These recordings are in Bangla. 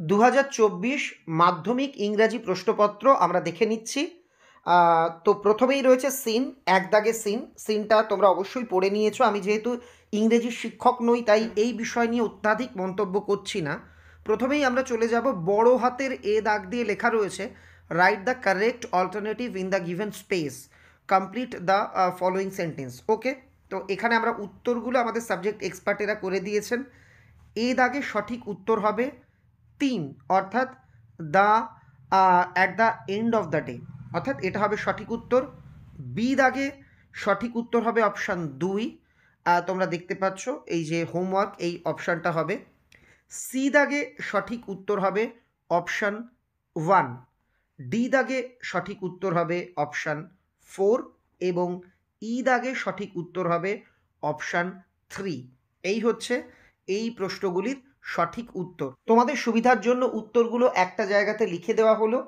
2024 মাধ্যমিক ইংরাজি প্রশ্নপত্র আমরা দেখে নিচ্ছি। তো প্রথমেই রয়েছে সিন, এক দাগে সিনটা তোমরা অবশ্যই পড়ে নিয়েছো। আমি যেহেতু ইংরেজির শিক্ষক নই তাই এই বিষয় নিয়ে অত্যাধিক মন্তব্য করছি না। প্রথমেই আমরা চলে যাব, বড় হাতের এ দাগ দিয়ে লেখা রয়েছে write the correct alternative in the given space, complete the following sentence. Okay, তো এখানে আমরা উত্তরগুলো আমাদের সাবজেক্ট এক্সপার্টেরা করে দিয়েছেন। এ দাগে সঠিক উত্তর হবে 3, অর্থাৎ the at the end of the day, অর্থাৎ এটা হবে সঠিক উত্তর। বি দাগে সঠিক উত্তর হবে অপশান 2, তোমরা দেখতে পাচ্ছ এই যে হোমওয়ার্ক, এই অপশানটা হবে। সি দাগে সঠিক উত্তর হবে অপশান 1, ডি দাগে সঠিক উত্তর হবে অপশান 4 এবং ই দাগে সঠিক উত্তর হবে অপশান 3। এই হচ্ছে এই প্রশ্নগুলির সঠিক উত্তর। তোমাদের সুবিধার জন্য উত্তরগুলো একটা জায়গাতে লিখে দেওয়া হলো।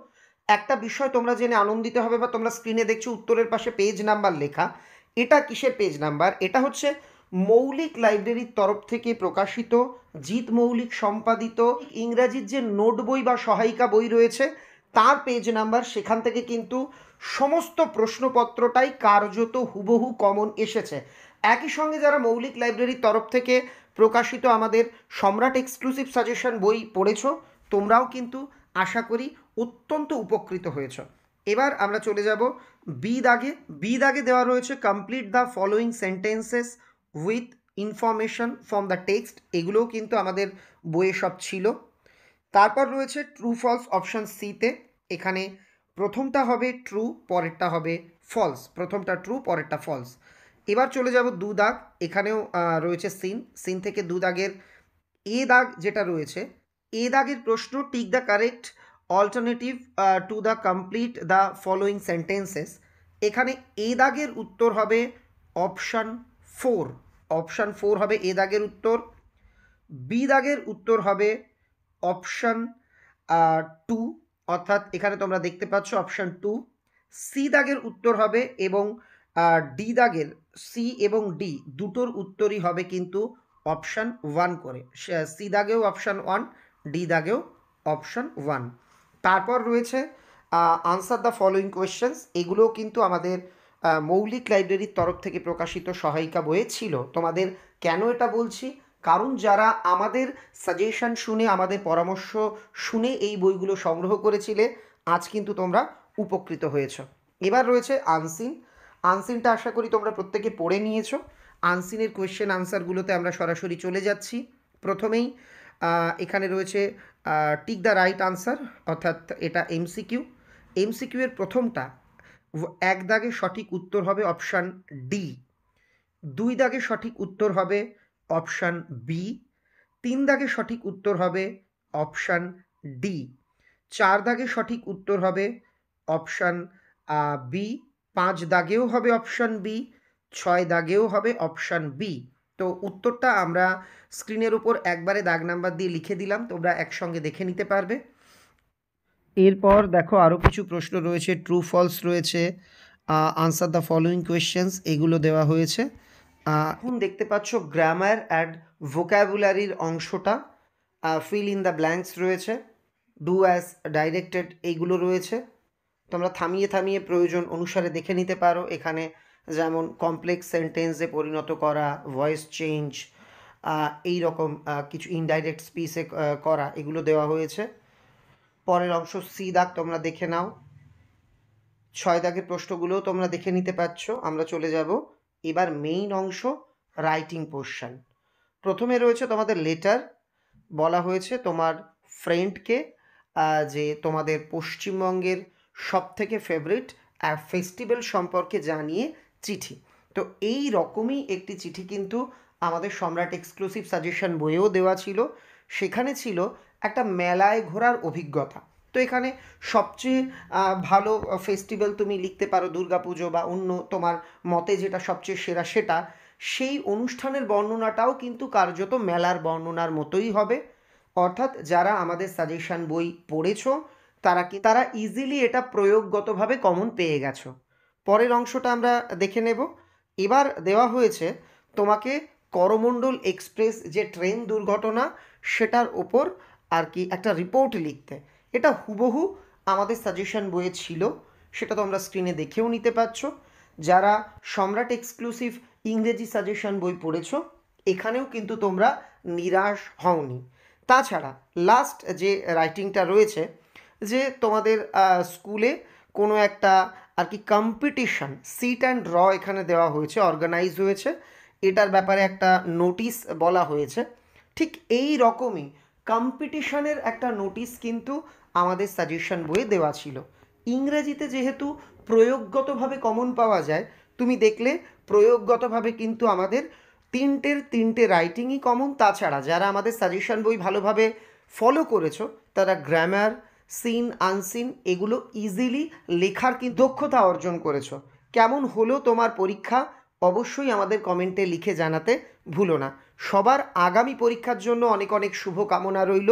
একটা বিষয় তোমরা জেনে আনন্দিত হবে, বা তোমরা স্ক্রিনে দেখছো উত্তরের পাশে পেজ নাম্বার লেখা। এটা কিসের পেজ নাম্বার? এটা হচ্ছে মৌলিক লাইব্রেরির তরফ থেকে প্রকাশিত, জিৎ মৌলিক সম্পাদিত ইংরাজির যে নোট বই বা সহায়িকা বই রয়েছে তার পেজ নাম্বার। সেখান থেকে কিন্তু সমস্ত প্রশ্নপত্রটাই কার্যত হুবহু কমন এসেছে। একই সঙ্গে যারা মৌলিক লাইব্রেরির তরফ থেকে প্রকাশিত আমাদের সম্রাট এক্সক্লুসিভ সাজেশন বই পড়েছো, তোমরাও কিন্তু আশা করি অত্যন্ত উপকৃত হয়েছ। এবার আমরা চলে যাব বি দাগে। বি দাগে দেওয়া রয়েছে complete the following sentences with information from the text. এগুলোও কিন্তু আমাদের বইয়ে সব ছিল। তারপর রয়েছে ট্রু ফলস অপশান সিতে। এখানে প্রথমটা হবে ট্রু, পরেরটা হবে ফলস। প্রথমটা ট্রু, পরেরটা ফলস। এবার চলে যাব দু দাগ। এখানেও রয়েছে সিন থেকে দু দাগের এ দাগ যেটা রয়েছে, এ দাগের প্রশ্ন tick the correct alternative to the complete the following sentences. এখানে এ দাগের উত্তর হবে অপশান 4। অপশান 4 হবে এ দাগের উত্তর। বি দাগের উত্তর হবে অপশান 2, অর্থাৎ এখানে তোমরা দেখতে পাচ্ছ অপশান 2। সি দাগের উত্তর হবে, এবং ডি দাগের, সি এবং ডি দুটোর উত্তরই হবে কিন্তু অপশান 1 করে। সি দাগেও অপশান 1, ডি দাগেও অপশান 1। তারপর রয়েছে আনসার দ্য ফলোয়িং কোয়েশ্চেন্স। এগুলোও কিন্তু আমাদের মৌলিক লাইব্রেরির তরফ থেকে প্রকাশিত সহায়িকা বইয়ে ছিল। তোমাদের কেন এটা বলছি? কারণ যারা আমাদের সাজেশন শুনে, আমাদের পরামর্শ শুনে এই বইগুলো সংগ্রহ করেছিলে, আজ কিন্তু তোমরা উপকৃত হয়েছ। এবার রয়েছে আনসিন। আনসিনটা আশা করি তোমরা প্রত্যেকে পড়ে নিয়েছো। আনসিনের কোয়েশ্চেন আনসারগুলোতে আমরা সরাসরি চলে যাচ্ছি। প্রথমেই এখানে রয়েছে টিক দ্য রাইট আনসার, অর্থাৎ এটা এমসিকিউ। এমসিকিউ এর প্রথমটা, এক দাগে সঠিক উত্তর হবে অপশান ডি। দুই দাগে সঠিক উত্তর হবে অপশান বি। তিন দাগে সঠিক উত্তর হবে অপশান ডি। চার দাগে সঠিক উত্তর হবে অপশান বি। পাঁচ দাগেও হবে অপশান বি। ছয় দাগেও হবে অপশান বি। তো উত্তরটা আমরা স্ক্রিনের উপর একবারে দাগ নাম্বার দিয়ে লিখে দিলাম, তোমরা একসঙ্গে দেখে নিতে পারবে। এরপর দেখো আরও কিছু প্রশ্ন রয়েছে, ট্রু ফলস রয়েছে, আনসার দ্য ফলোয়িং কোয়েশ্চেন্স, এগুলো দেওয়া হয়েছে। এখন দেখতে পাচ্ছ গ্রামার অ্যান্ড ভোক্যাবুলারির অংশটা, ফিল ইন দ্য ব্ল্যাঙ্কস রয়েছে, ডু অ্যাজ ডাইরেক্টেড এইগুলো রয়েছে। তোমরা থামিয়ে থামিয়ে প্রয়োজন অনুসারে দেখে নিতে পারো। এখানে যেমন কমপ্লেক্স সেন্টেন্সে পরিণত করা, ভয়েস চেঞ্জ, এই রকম কিছু ইনডাইরেক্ট স্পিচে করা, এগুলো দেওয়া হয়েছে। পরের অংশ সি দাগ তোমরা দেখে নাও। ছয় দাগের প্রশ্নগুলোও তোমরা দেখে নিতে পারছো। আমরা চলে যাব এবার মেইন অংশ, রাইটিং পোর্শন। প্রথমে রয়েছে তোমাদের লেটার। বলা হয়েছে তোমার ফ্রেন্ডকে যে তোমাদের পশ্চিমবঙ্গের সবথেকে ফেভারিট ফেস্টিভ্যাল সম্পর্কে জানিয়ে চিঠি। তো এই রকমই একটি চিঠি কিন্তু আমাদের সম্রাট এক্সক্লুসিভ সাজেশন বইয়েও দেওয়া ছিল। সেখানে ছিল একটা মেলায় ঘোরার অভিজ্ঞতা। তো এখানে সবচেয়ে ভালো ফেস্টিভ্যাল তুমি লিখতে পারো দুর্গাপুজো, বা অন্য তোমার মতে যেটা সবচেয়ে সেরা সেটা। সেই অনুষ্ঠানের বর্ণনাটাও কিন্তু কার্যত মেলার বর্ণনার মতোই হবে। অর্থাৎ যারা আমাদের সাজেশন বই পড়েছো তারা ইজিলি এটা প্রয়োগগতভাবে কমন পেয়ে গেছো। পরের অংশটা আমরা দেখে নেব। এবার দেওয়া হয়েছে তোমাকে করমণ্ডল এক্সপ্রেস যে ট্রেন দুর্ঘটনা, সেটার ওপর আর কি একটা রিপোর্ট লিখতে। এটা হুবহু আমাদের সাজেশন বইয়ে ছিল, সেটা তোমরা স্ক্রিনে দেখেও নিতে পারছো। যারা সম্রাট এক্সক্লুসিভ ইংরেজি সাজেশন বই পড়েছো, এখানেও কিন্তু তোমরা নিরাশ হওনি। তাছাড়া লাস্ট যে রাইটিংটা রয়েছে, যে তোমাদের স্কুলে কোনো একটা আর কি কম্পিটিশন সিট অ্যান্ড র এখানে দেওয়া হয়েছে, অর্গানাইজ হয়েছে, এটার ব্যাপারে একটা নোটিশ বলা হয়েছে। ঠিক এই রকমই কম্পিটিশনের একটা নোটিশ কিন্তু আমাদের সাজেশন বইয়ে দেওয়া ছিল। ইংরেজিতে যেহেতু প্রয়োগগতভাবে কমন পাওয়া যায়, তুমি দেখলে প্রয়োগগতভাবে কিন্তু আমাদের তিনটে রাইটিংই কমন। তাছাড়া যারা আমাদের সাজেশন বই ভালোভাবে ফলো করেছো, তারা গ্রামার, সিন, আনসিন এগুলো ইজিলি লেখার কি দক্ষতা অর্জন করেছো। কেমন হলো তোমার পরীক্ষা অবশ্যই আমাদের কমেন্টে লিখে জানাতে ভুলো না। সবার আগামী পরীক্ষার জন্য অনেক অনেক শুভকামনা রইল।